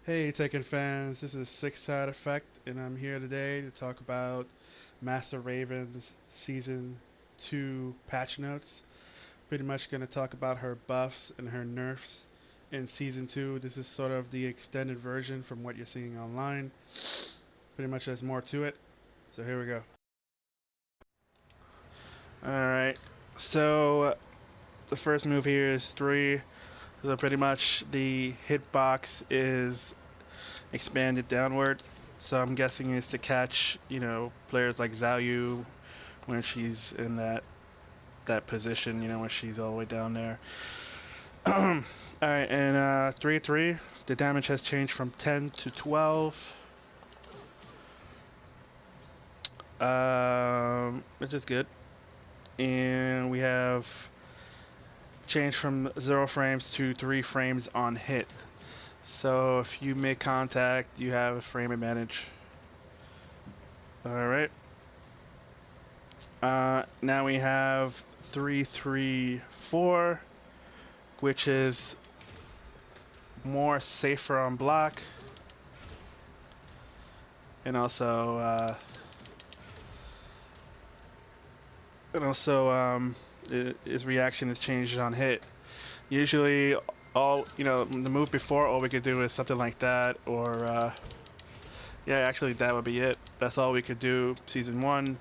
Hey Tekken fans, this is SicksideEffect, and I'm here today to talk about Master Raven's Season 2 patch notes. Pretty much going to talk about her buffs and her nerfs in Season 2. This is sort of the extended version from what you're seeing online. Pretty much there's more to it, so here we go. Alright, so the first move here is 3. So pretty much the hitbox is expanded downward. So I'm guessing it's to catch, players like Xiaoyu when she's in that position, when she's all the way down there. All right, and 3-3, the damage has changed from 10 to 12. Which is good. And we have changed from 0 frames to 3 frames on hit. So if you make contact, you have a frame advantage. All right. Now we have 3-3-4, which is more safer on block, and his reaction is changed on hit. Usually, the move before, all we could do is something like that, or yeah, actually that would be it. That's all we could do season 1.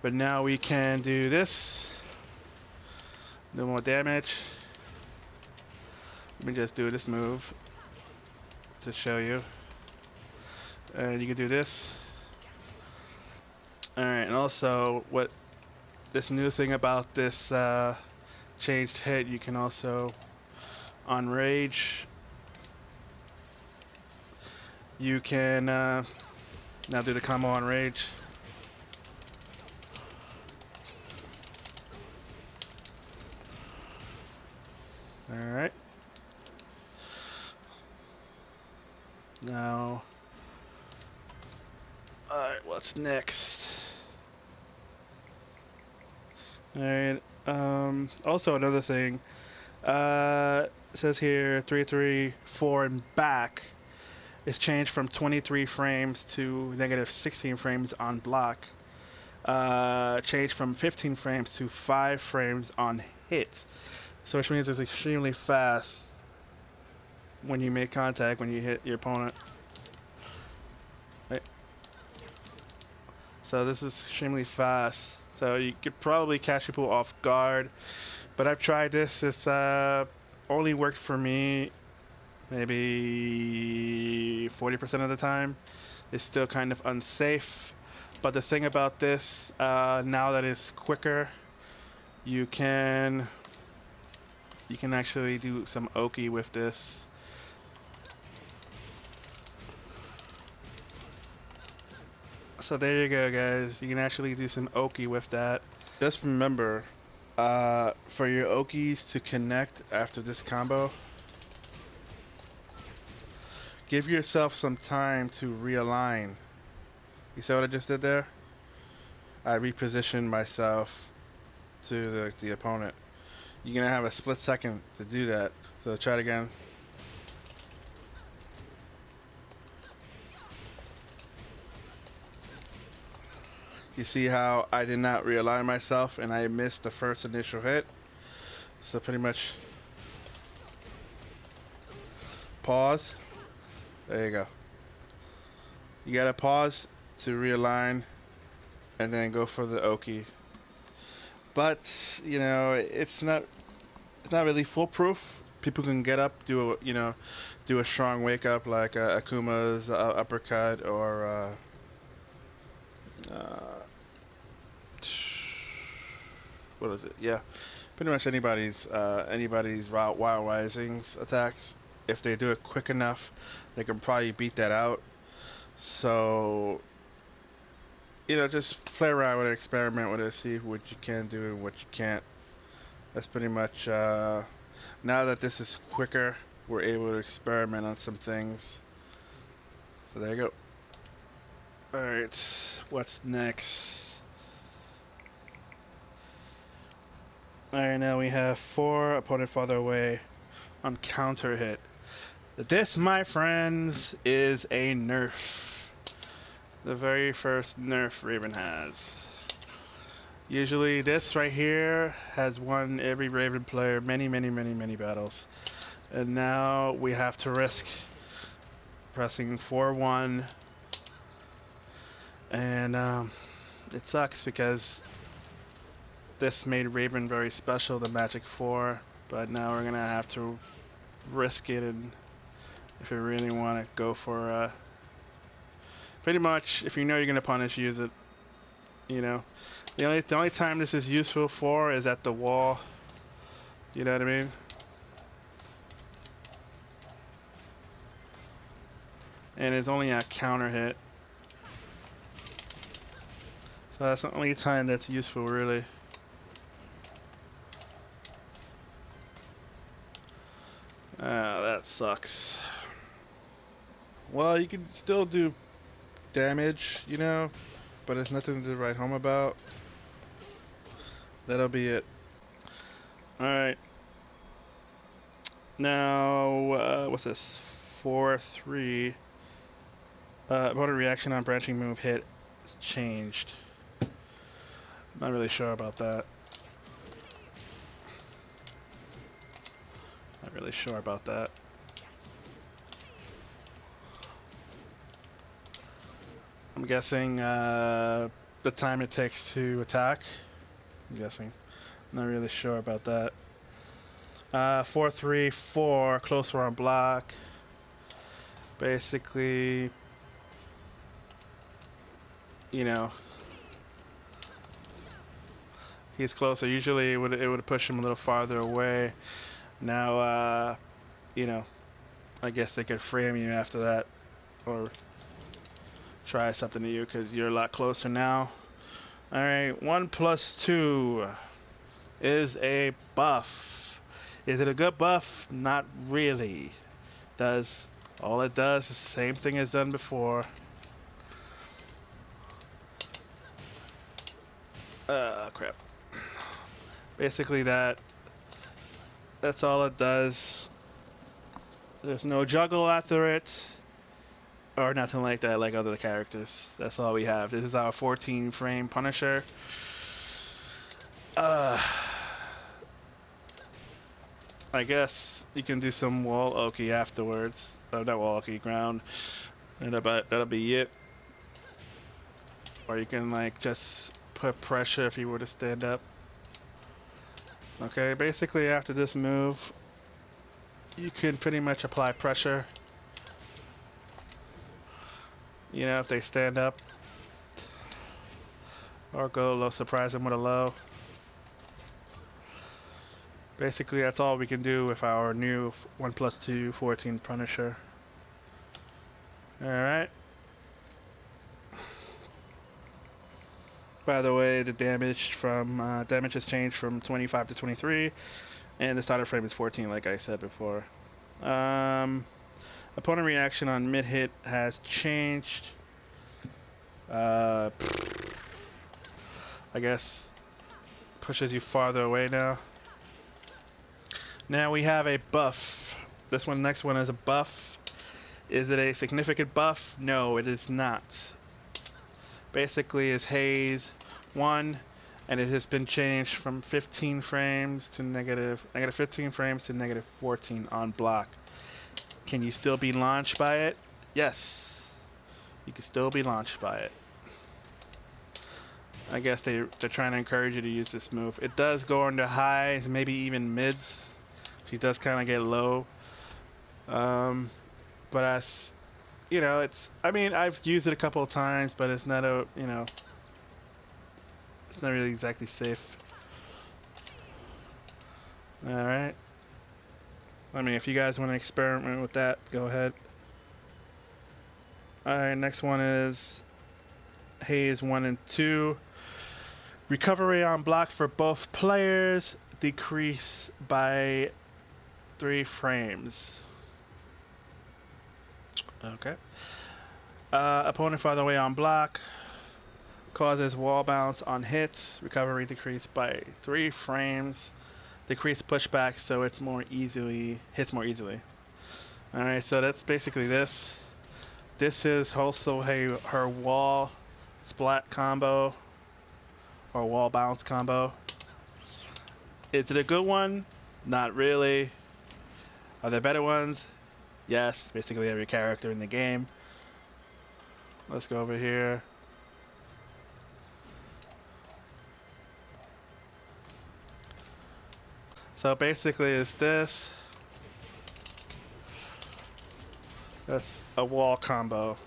But now we can do this. No more damage. Let me just do this move to show you. And you can do this. Alright, and also what this new thing about this changed hit, you can also on rage you can now do the combo on rage. Alright. Now, alright, what's next? Alright, also another thing, it says here 3-3-4 and back is changed from 23 frames to negative 16 frames on block. Changed from 15 frames to 5 frames on hit. So which means it's extremely fast when you make contact, when you hit your opponent. Right. So this is extremely fast. So you could probably catch people off guard. But I've tried this. It's only worked for me maybe 40% of the time. It's still kind of unsafe. But the thing about this, now that it's quicker, you can actually do some oki with this. So there you go, guys. You can actually do some oki with that. Just remember, for your okis to connect after this combo, give yourself some time to realign. You see what I just did there? I repositioned myself to the opponent. You're gonna have a split second to do that. So try it again. You see how I did not realign myself and I missed the first initial hit? So pretty much pause. There you go. You gotta pause to realign and then go for the oki. But, it's not really foolproof. People can get up, do a strong wake up like Akuma's uppercut or what is it? Yeah, pretty much anybody's Wild Risings attacks. If they do it quick enough, they can probably beat that out. So, just play around with it, experiment with it, see what you can do and what you can't. That's pretty much, now that this is quicker, we're able to experiment on some things. So there you go. Alright, what's next? Alright, now we have 4 opponent farther away on counter hit. This, my friends, is a nerf. The very first nerf Raven has. Usually this right here has won every Raven player many battles. And now we have to risk pressing 4-1. And it sucks because this made Raven very special to Magic 4. But now we're going to have to risk it, and if you really want to go for pretty much, if you know you're going to punish, use it. You know, the only time this is useful for is at the wall. You know what I mean? And it's only a counter hit. So that's the only time that's useful, really. That sucks. Well, you can still do damage, you know, but it's nothing to write home about. That'll be it. Alright. Now, what's this? 4-3. Opponent reaction on branching move hit is changed. Not really sure about that. Not really sure about that. I'm guessing the time it takes to attack. I'm guessing. Not really sure about that. 4-3-4, closer on block. Basically, you know, he's closer. Usually it would push him a little farther away. Now, you know, I guess they could frame you after that, or try something to you because you're a lot closer now. All right, 1+2 is a buff. Is it a good buff? Not really. All it does is the same thing as done before. Crap. Basically that's all it does. There's no juggle after it, or nothing like that like other characters. That's all we have. This is our 14 frame Punisher. I guess you can do some wall oki afterwards. Oh, not wall oki, ground. And that'll be it. Or you can like just put pressure if you were to stand up. Okay, basically after this move, you can pretty much apply pressure. You know, if they stand up, or go low, surprise them with a low. Basically, that's all we can do with our new 1+2 14 Punisher. Alright. By the way, the damage has changed from 25 to 23, and the starter frame is 14, like I said before. Opponent reaction on mid hit has changed. I guess pushes you farther away now. Now we have a buff. Next one is a buff. Is it a significant buff? No, it is not. Basically, is haze 1, and it has been changed from 15 frames to negative 15 frames to negative 14 on block. Can you still be launched by it? Yes, you can still be launched by it. I guess they're trying to encourage you to use this move. It does go into highs, maybe even mids. She does kind of get low. But as you know, I mean, I've used it a couple of times, but it's not it's not really exactly safe. Alright. I mean, if you guys want to experiment with that, go ahead. Alright, next one is Haze 1 and 2. Recovery on block for both players decrease by 3 frames. Okay. Opponent farther away on block causes wall bounce on hits. Recovery decreased by 3 frames. Decreased pushback, so it's hits more easily. Alright, so that's basically this. This is also her wall splat combo or wall bounce combo. Is it a good one? Not really. Are there better ones? Yes, basically every character in the game. Let's go over here. So basically it's this. That's a wall combo.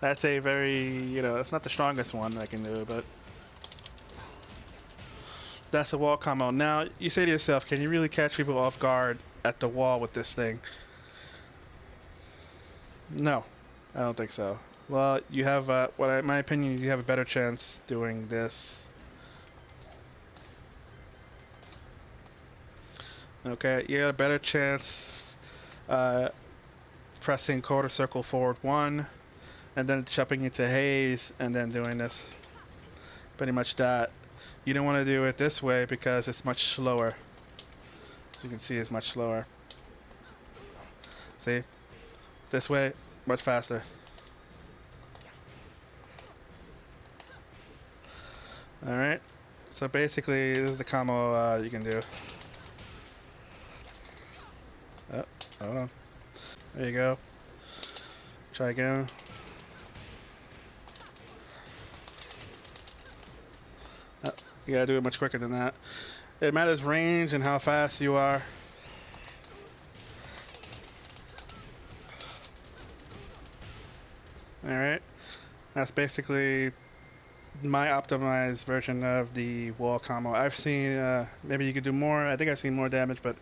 That's a very, you know, it's not the strongest one I can do, but that's a wall combo. Now, you say to yourself, can you really catch people off guard at the wall with this thing? No, I don't think so. Well, you have, in my opinion, you have a better chance doing this. Okay, you got a better chance pressing quarter circle forward 1, and then jumping into haze, and then doing this. Pretty much that. You don't want to do it this way because it's much slower. As you can see, it's much slower. See? This way, much faster. Alright. So basically, this is the combo you can do. Oh, hold on. There you go. Try again. Oh, you gotta do it much quicker than that. It matters range and how fast you are. Alright. That's basically my optimized version of the wall combo. I've seen, maybe you could do more. I think I've seen more damage, but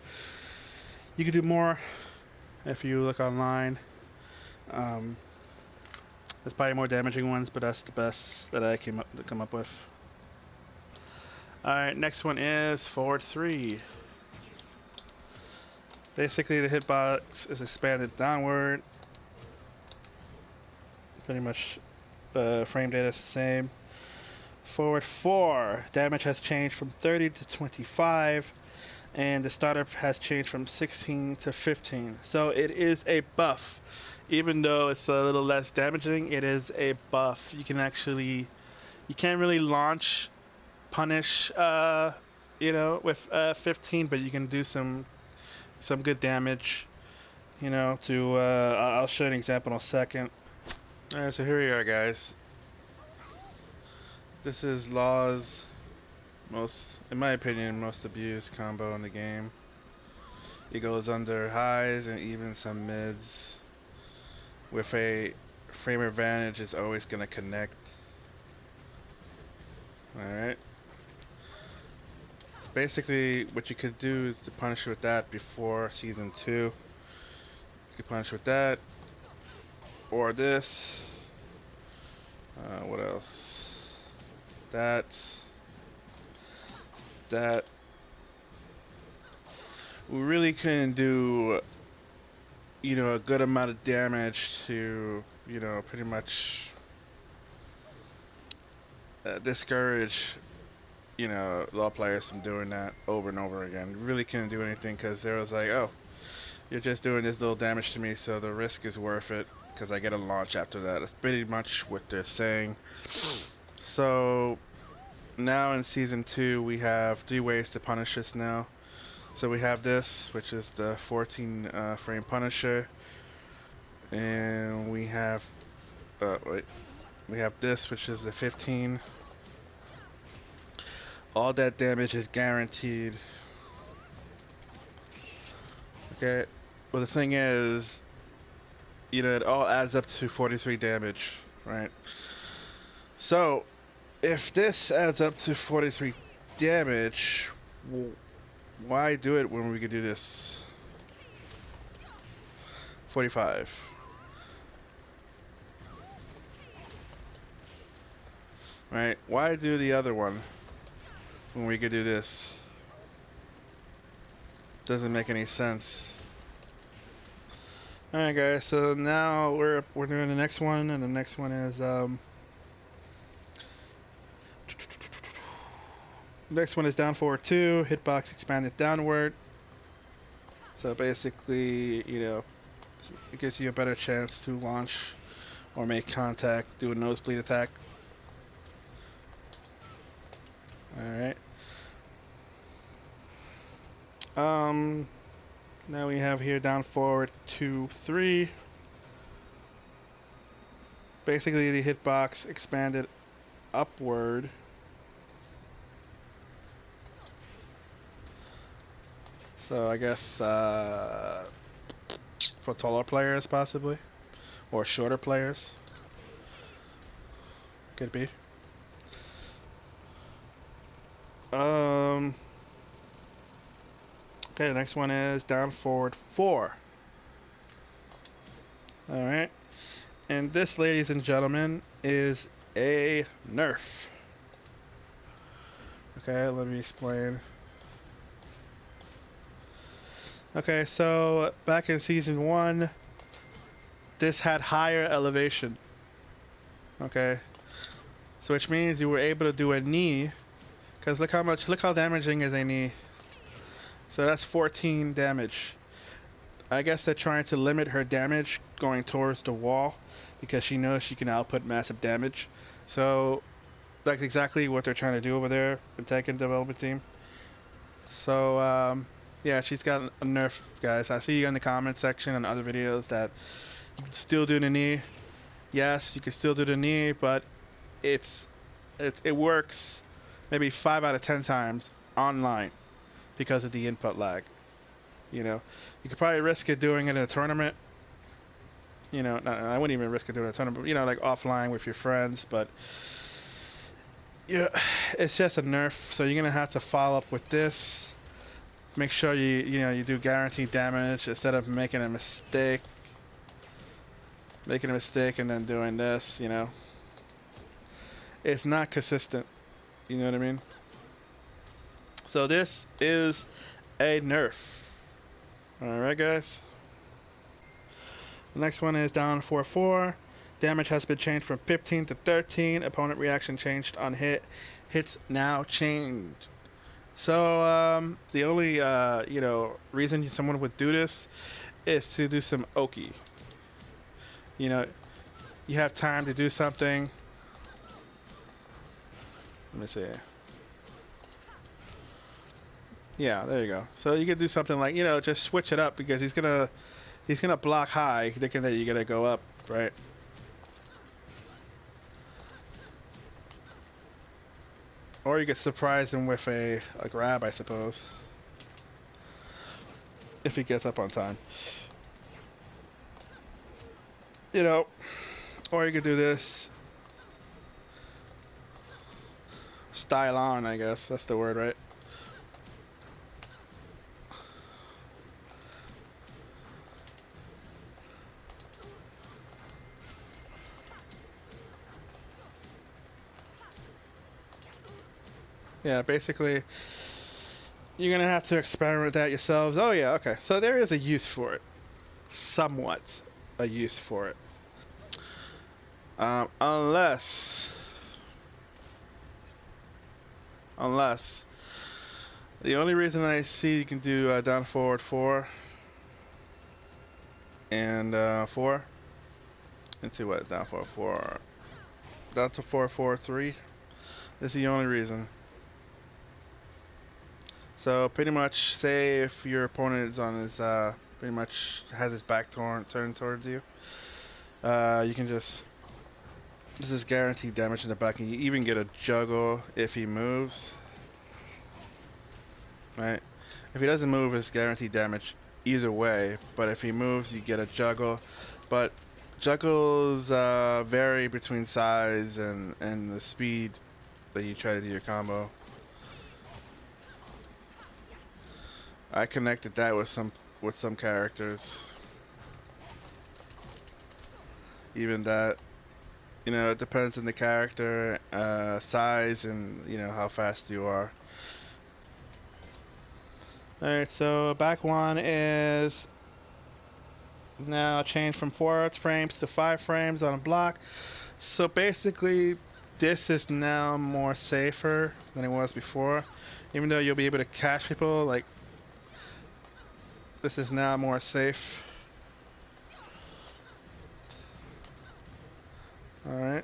you could do more if you look online. There's probably more damaging ones, but that's the best that I come up with. Alright, next one is forward 3. Basically, the hitbox is expanded downward. Pretty much frame data is the same. Forward 4, damage has changed from 30 to 25, and the startup has changed from 16 to 15. So it is a buff. Even though it's a little less damaging, it is a buff. You can actually, you can't really launch, punish, you know, with 15, but you can do some good damage, you know, to, I'll show you an example in a second. Alright, so here we are, guys. This is Law's most, in my opinion, most abused combo in the game. It goes under highs and even some mids. With a frame advantage, it's always going to connect. Alright. Basically, what you could do is to punish with that before Season 2. You could punish with that. Or this. What else? That. We really couldn't do, you know, a good amount of damage to, you know, pretty much discourage, you know, law players from doing that over and over again. We really couldn't do anything because there was like, oh, you're just doing this little damage to me, so the risk is worth it because I get a launch after that. That's pretty much what they're saying. So now in Season 2, we have 3 ways to punish this now. So we have this, which is the 14 frame Punisher, and we have we have this, which is the 15. All that damage is guaranteed. Okay, well the thing is, you know, it all adds up to 43 damage, right? So if this adds up to 43 damage, well, why do it when we could do this? 45. Right? Why do the other one when we could do this? Doesn't make any sense. Alright guys, so now we're doing the next one, and the next one is next one is down forward 2, hitbox expanded downward. So basically, you know, It gives you a better chance to launch or make contact, do a nosebleed attack. Alright. Now we have here down forward 2, 3. Basically the hitbox expanded upward. So I guess for taller players possibly, or shorter players, could be. Okay, the next one is down forward 4. All right, and this, ladies and gentlemen, is a nerf. Okay, let me explain. Okay, so back in season 1, this had higher elevation. Okay, so which means you were able to do a knee, because look how damaging is a knee. So that's 14 damage. I guess they're trying to limit her damage going towards the wall because she knows she can output massive damage. So that's exactly what they're trying to do over there in Tekken development team. So yeah, she's got a nerf, guys. I see you in the comment section and other videos that you can still do the knee. Yes, you can still do the knee, but it works maybe 5 out of 10 times online because of the input lag. You know, you could probably risk it doing it in a tournament. You know, I wouldn't even risk it doing a tournament. You know, like offline with your friends, but yeah, it's just a nerf. So you're gonna have to follow up with this. Make sure you do guaranteed damage instead of making a mistake and then doing this. You know, it's not consistent. You know what I mean? So this is a nerf. Alright, guys. The next one is down 4-4. Damage has been changed from 15 to 13. Opponent reaction changed on hit. Hits now changed. So the only reason someone would do this is to do some oki. You know, you have time to do something. Let me see. Yeah, there you go. So you could do something like, just switch it up because he's gonna block high, thinking that you're gonna go up, right? Or you could surprise him with a grab, I suppose, if he gets up on time. You know, or you could do this. Style on, I guess that's the word, right? Yeah, basically, you're gonna have to experiment with that yourselves. Oh yeah, okay. So there is a use for it, somewhat a use for it, unless the only reason I see you can do down forward 4 and 4. Let's see what down forward 4, down to 4-4-3. This is the only reason. So pretty much, say if your opponent is on his pretty much has his back turned towards you, you can just, this is guaranteed damage in the back, and you even get a juggle if he moves. Right? If he doesn't move, it's guaranteed damage either way. But if he moves, you get a juggle. But juggles vary between size and the speed that you try to do your combo. I connected that with some characters. Even that, it depends on the character, size, and how fast you are. Alright, so back one is now changed from 4 frames to 5 frames on a block. So basically, this is now more safer than it was before. Even though you'll be able to catch people, like, this is now more safe. Alright.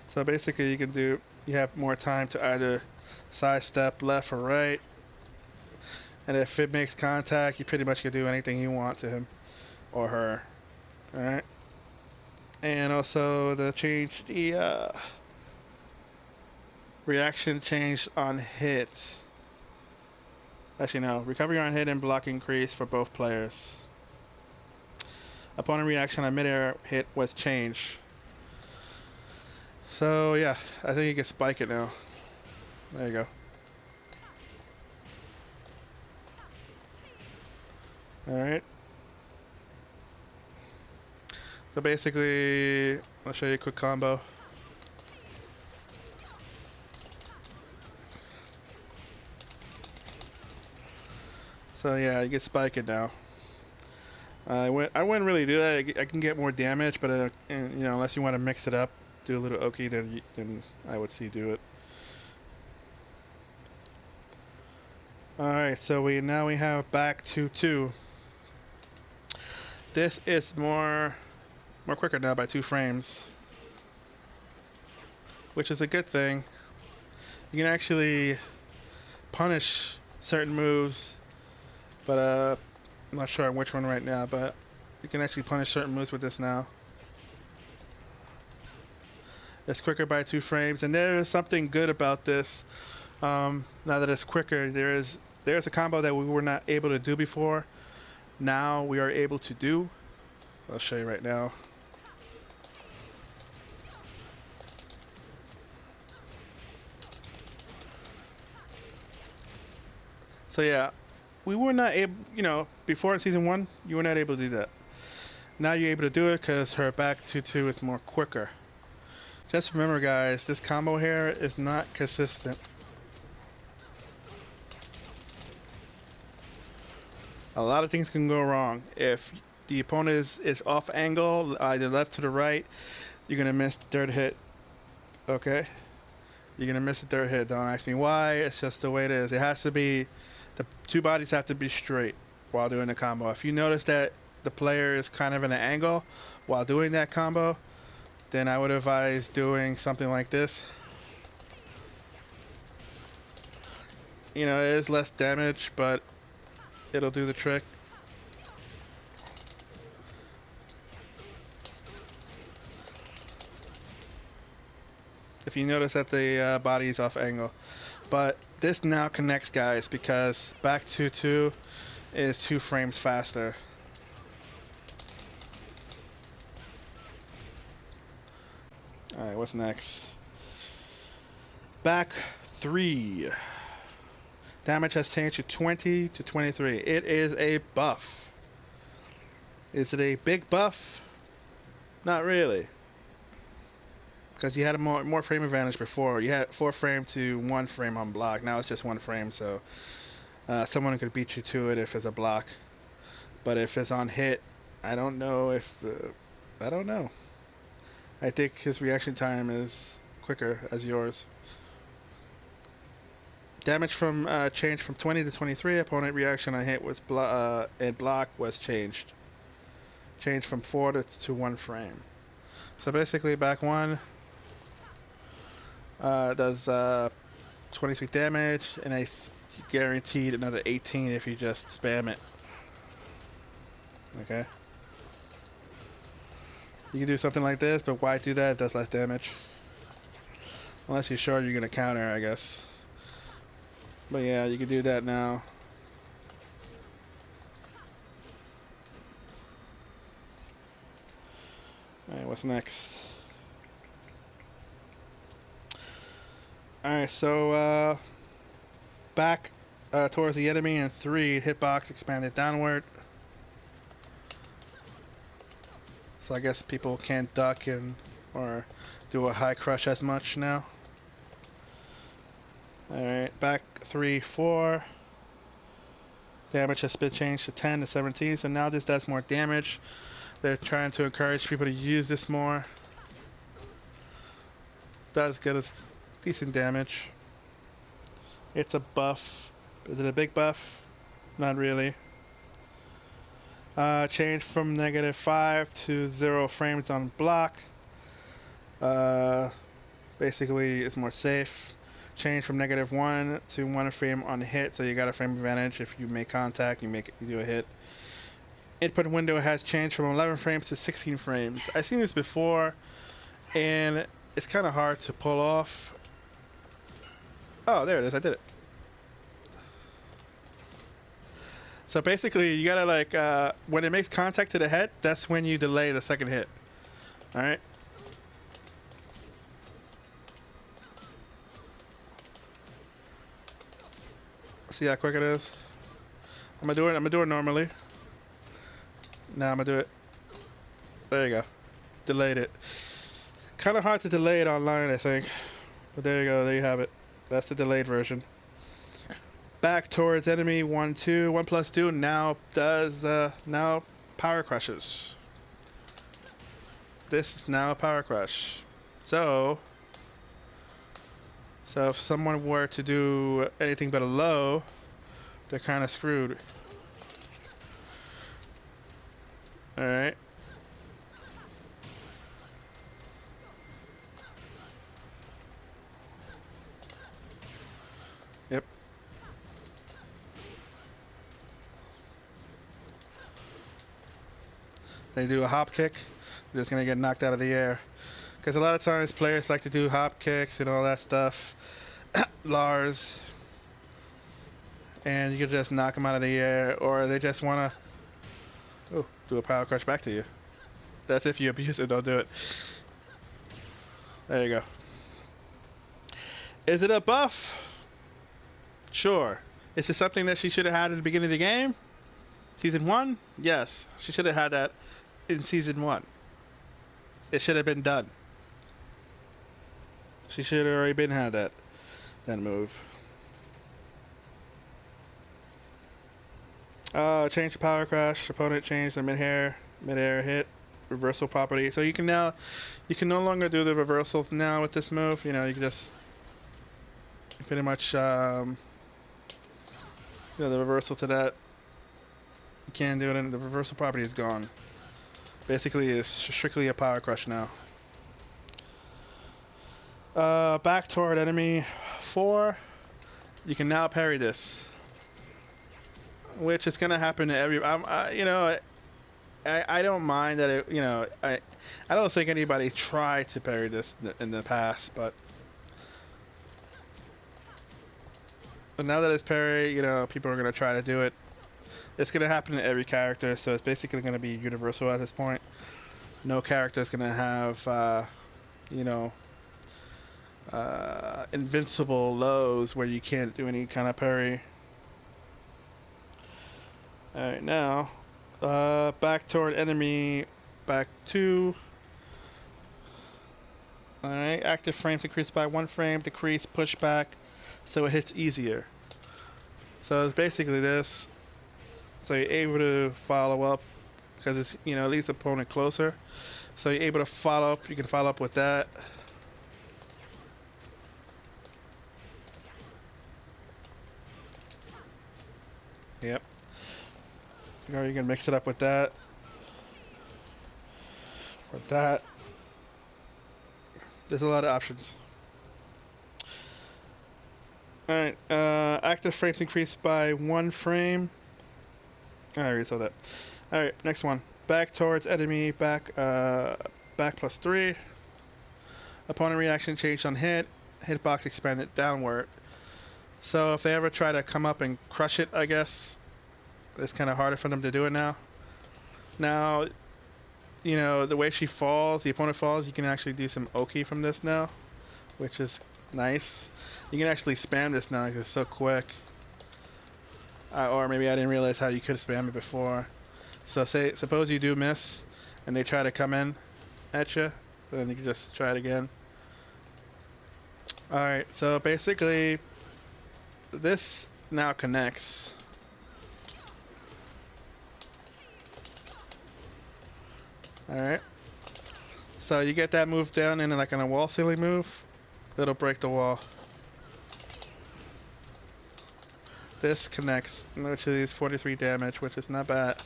So basically you have more time to either sidestep left or right. And if it makes contact, you pretty much can do anything you want to him or her. Alright. And also the reaction change on hits. Actually no, recovery on hit and block increase for both players. Opponent reaction on mid-air hit was changed. So yeah, I think you can spike it now. There you go. Alright. So basically, I'll show you a quick combo. So yeah, you can spike it now. I wouldn't really do that. I can get more damage, but you know, unless you want to mix it up, do a little okie, then I would see do it. All right, so we have back to 2. This is more quicker now by 2 frames, which is a good thing. You can actually punish certain moves, but I'm not sure on which one right now, but you can actually punish certain moves with this now. It's quicker by 2 frames, and there is something good about this. Now that it's quicker, there's a combo that we were not able to do before. Now we are able to do. I'll show you right now. So yeah, we were not able, you know, before in season 1, you were not able to do that. Now you're able to do it because her back 2-2 is more quicker. Just remember guys, this combo here is not consistent. A lot of things can go wrong. If the opponent is off angle, either left to the right, you're gonna miss the third hit. Okay? You're gonna miss the third hit. Don't ask me why, it's just the way it is. It has to be, the 2 bodies have to be straight while doing the combo. If you notice that the player is kind of in an angle while doing that combo, then I would advise doing something like this. You know, it is less damage, but it'll do the trick. If you notice that the body is off angle. But this now connects guys because back 2-2 is 2 frames faster. Alright, what's next? Back 3. Damage has changed to 20 to 23. It is a buff. Is it a big buff? Not really. Because you had a more frame advantage before. You had 4 frame to 1 frame on block. Now it's just 1 frame, so someone could beat you to it if it's a block. But if it's on hit, I don't know if... I don't know. I think his reaction time is quicker as yours. Damage from changed from 20 to 23. Opponent reaction on hit was and block was changed. Changed from 4 to 1 frame. So basically, back 1 does 23 damage, and I guaranteed another 18 if you just spam it. Okay. You can do something like this, but why do that? It does less damage. Unless you're sure you're gonna counter, I guess. But yeah, you can do that now. Alright, what's next? Alright, so back towards the enemy in 3, hitbox expanded downward. So I guess people can't duck or do a high crush as much now. Alright, back 3, 4. Damage has been changed to 10 to 17, so now this does more damage. They're trying to encourage people to use this more. Does get us decent damage. It's a buff. Is it a big buff? Not really. Change from -5 to 0 frames on block. Basically, it's more safe. Change from -1 to 1 frame on hit, so you got a frame advantage. If you make contact, you do a hit. Input window has changed from 11 frames to 16 frames. I've seen this before, and it's kind of hard to pull off. Oh, there it is. I did it. So basically, you gotta like when it makes contact to the head, that's when you delay the second hit. All right. See how quick it is? I'm gonna do it normally. Now I'm gonna do it. There you go. Delayed it. Kind of hard to delay it online, I think. But there you go. There you have it. That's the delayed version. Back towards enemy 1-2. 1+2 now does now power crushes. This is now a power crush. So if someone were to do anything but a low, they're kind of screwed. Alright. Yep. They do a hop kick, they're just gonna get knocked out of the air. Because a lot of times players like to do hop kicks and all that stuff. Lars. And you can just knock them out of the air, or they just wanna do a power crush back to you. That's if you abuse it, don't do it. There you go. Is it a buff? Sure. Is it something that she should have had at the beginning of the game? Season 1? Yes. She should have had that in Season 1. It should have been done. She should have already had that move. Change the power crash. Opponent change the mid-air hit. Reversal property. So you can no longer do the reversals now with this move. You know, you can just pretty much the reversal to that. You can't do it, and the reversal property is gone. Basically, it's strictly a power crush now. Back toward enemy 4. You can now parry this, which is gonna happen to every. I don't mind that it. I don't think anybody tried to parry this in the past, but now that it's parry, people are gonna try to do it. It's gonna happen to every character, so it's basically gonna be universal at this point. No character is gonna have, invincible lows where you can't do any kind of parry. Alright, now, back toward enemy, back 2. Alright, active frames increased by 1 frame, decrease pushback, so it hits easier. So it's basically this. So you're able to follow up, because it's, it leaves the opponent closer. So you're able to follow up, you can follow up with that. Yep. Or you can mix it up with that. With that. There's a lot of options. Alright, active frames increased by 1 frame. I already saw that. Alright, next one. Back towards enemy, back +3. Opponent reaction changed on hit. Hitbox expanded downward. So if they ever try to come up and crush it, I guess, it's kind of harder for them to do it now. Now, the way she falls, the opponent falls, you can actually do some Oki from this now, which is nice. You can actually spam this now because it's so quick. Or maybe I didn't realize how you could spam it before. So suppose you do miss, and they try to come in at you, then you can just try it again. Alright, so basically, this now connects. Alright. So you get that move down in like on a wall ceiling move, it'll break the wall. This connects, which is 43 damage, which is not bad.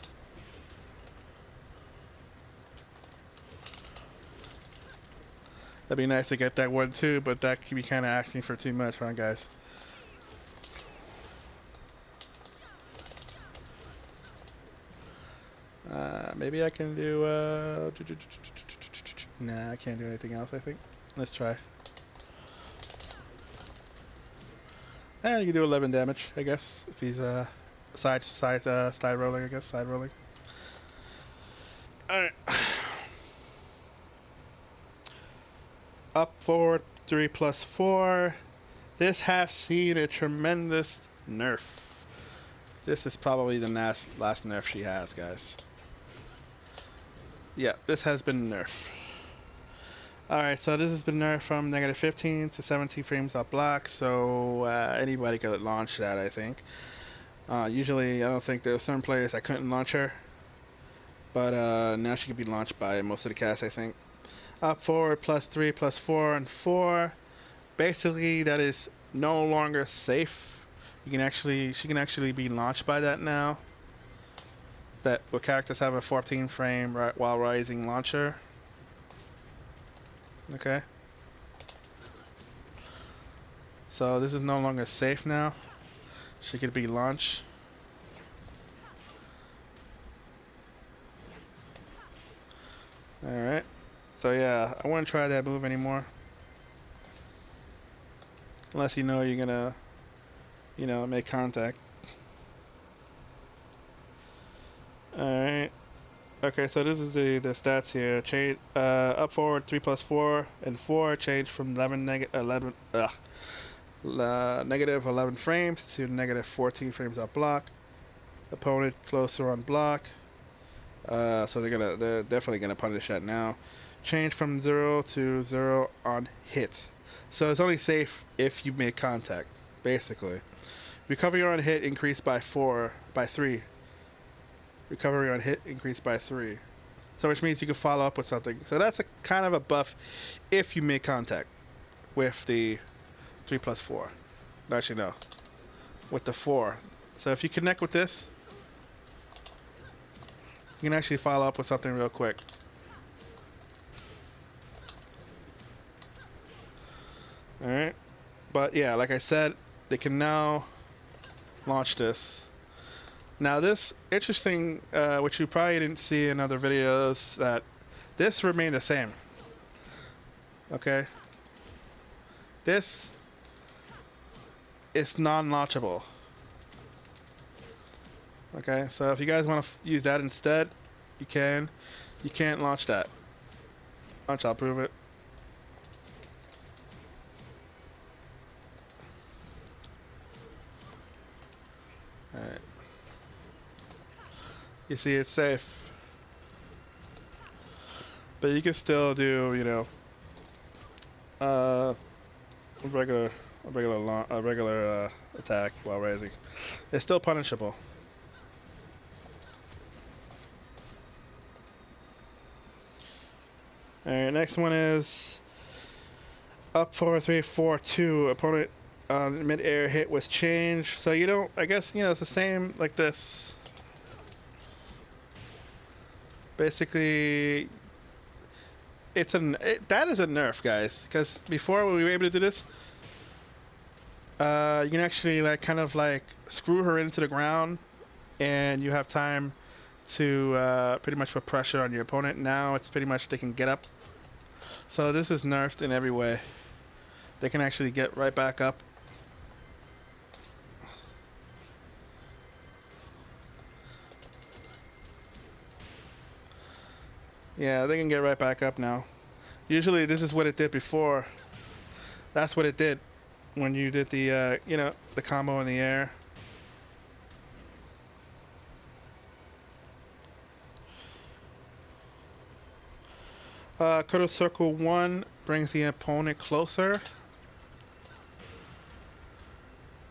That'd be nice to get that one too, but that could be kind of asking for too much, huh, guys? Maybe I can do, nah, I can't do anything else, I think. Let's try. You can do 11 damage, I guess, if he's, side rolling, I guess, side rolling. Alright. Up forward 3+4. This has seen a tremendous nerf. This is probably the last nerf she has, guys. Yeah, this has been nerfed. Alright, so this has been nerfed from -15 to 17 frames off block, so anybody could launch that, I think. Usually, I don't think there were certain players that couldn't launch her, but now she can be launched by most of the cast, I think. Up forward +3 +4 and 4. Basically, that is no longer safe. She can actually be launched by that now. That the characters have a 14 frame while rising launcher. Okay. So this is no longer safe now. She could be launched. Alright. So yeah, I wouldn't try that move anymore. Unless you know you're gonna, make contact. Alright. Okay, so this is the stats here. Change up forward 3 +4 and 4. Change from -11 frames to -14 frames on block. Opponent closer on block. So they're definitely gonna punish that now. Change from 0 to 0 on hit. So it's only safe if you make contact, basically. Recovery on hit increased by 3. Recovery on hit increased by 3. So which means you can follow up with something. So that's a kind of a buff if you make contact with the 3 +4. Actually, no. With the 4. So if you connect with this, you can actually follow up with something real quick. Alright. But yeah, like I said, they can now launch this. Now this interesting, which you probably didn't see in other videos, that this remained the same. Okay. This is non-launchable. Okay, so if you guys want to use that instead, you can. You can't launch that. Launch, I'll prove it. Alright. You see, it's safe. But you can still do, a regular attack while raising. It's still punishable. Alright, next one is up 4 3 4 2. Opponent mid-air hit was changed. So I guess it's the same like this. Basically, that is a nerf, guys. Because before when we were able to do this, you can actually kind of screw her into the ground, and you have time to pretty much put pressure on your opponent. Now it's pretty much they can get up. So this is nerfed in every way. They can actually get right back up. Yeah, they can get right back up now. Usually this is what it did before. That's what it did when you did the the combo in the air. Cuddle Circle 1 brings the opponent closer,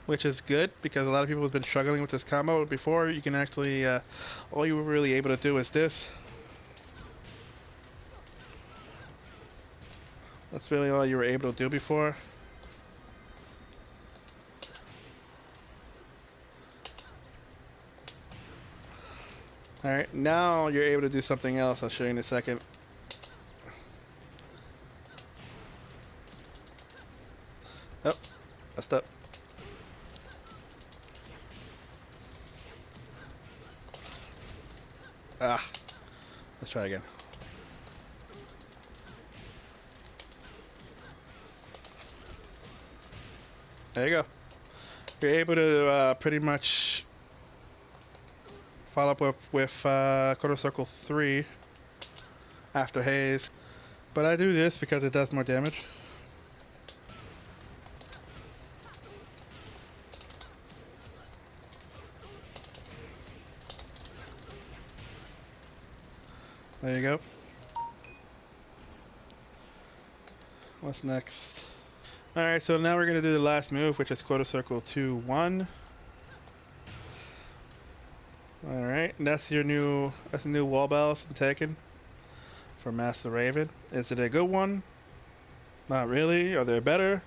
which is good because a lot of people have been struggling with this combo. Before, you can actually, all you were really able to do is this. That's really all you were able to do before. Alright, now you're able to do something else. I'll show you in a second. Oh, messed up. Ah, let's try again. There you go. You're able to pretty much follow up with quarter circle 3 after haze. But I do this because it does more damage. There you go. What's next? Alright, so now we're going to do the last move, which is quarter circle 2-1. Alright, that's your new wall balance in Tekken for Master Raven. Is it a good one? Not really. Are there better?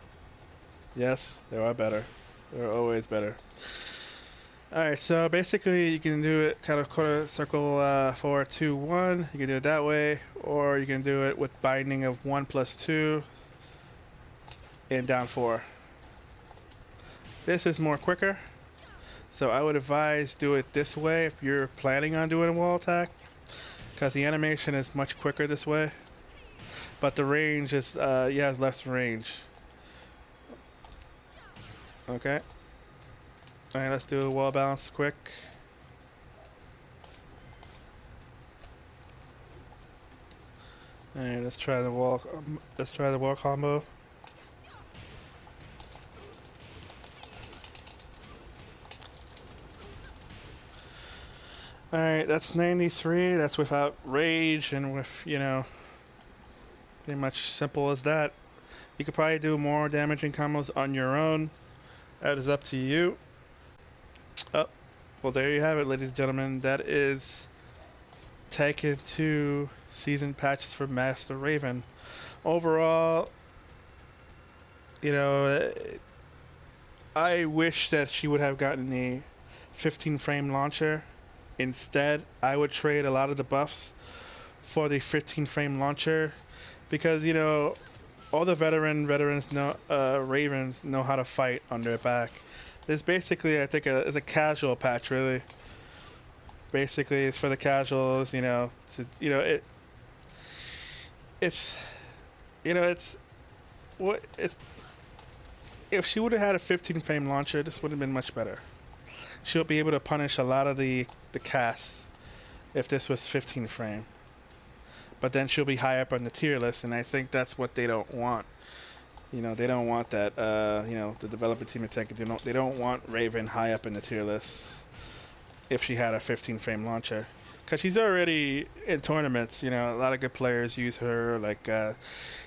Yes, there are better. There are always better. Alright, so basically you can do it kind of quarter circle 4-2-1. You can do it that way, or you can do it with binding of 1+2 and down 4. This is more quicker, so I would advise do it this way if you're planning on doing a wall attack, because the animation is much quicker this way, but the range is yeah, it's less range. Okay. Alright, let's do a wall balance quick. Alright, let's try the wall combo. Alright, that's 93. That's without rage and with, you know, pretty much simple as that. You could probably do more damaging combos on your own. That is up to you. Oh, well, there you have it, ladies and gentlemen. That is Tekken 2 season patches for Master Raven. Overall, you know, I wish that she would have gotten the 15 frame launcher. Instead, I would trade a lot of the buffs for the 15 frame launcher, because, you know, all the veterans know, Ravens know how to fight on their back. This basically, I think, is a casual patch, really. Basically, it's for the casuals, you know, to, you know, it's if she would have had a 15 frame launcher, this would have been much better. She'll be able to punish a lot of the casts if this was 15 frame. But then she'll be high up on the tier list, and I think that's what they don't want. You know, they don't want that, you know, the development team at Tekken, they don't want Raven high up in the tier list if she had a 15 frame launcher. Because she's already in tournaments, you know, a lot of good players use her, like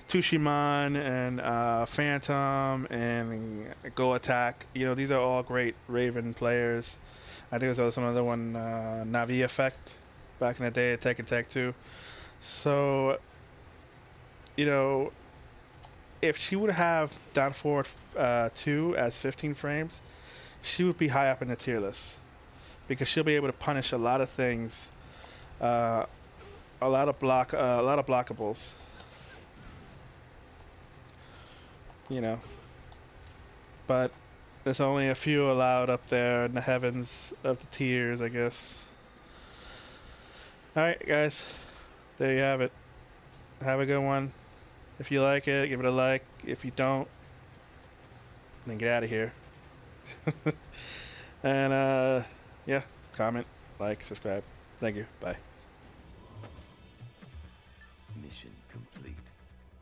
Tushiman and Phantom and Go Attack. You know, these are all great Raven players. I think there's also another one, SicksideEffect, back in the day at Tekken Tech 2. So, you know, if she would have down forward 2 as 15 frames, she would be high up in the tier list, because she'll be able to punish a lot of things, a lot of blockables. You know, but there's only a few allowed up there in the heavens of the tiers, I guess. All right, guys, there you have it. Have a good one. If you like it, give it a like. If you don't, then get out of here. And yeah, comment, like, subscribe. Thank you. Bye. Mission complete.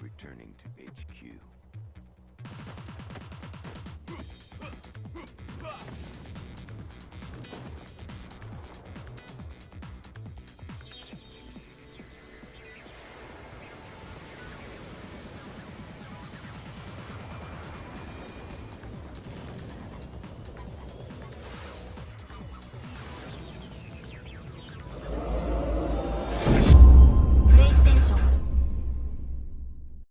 Returning to HQ.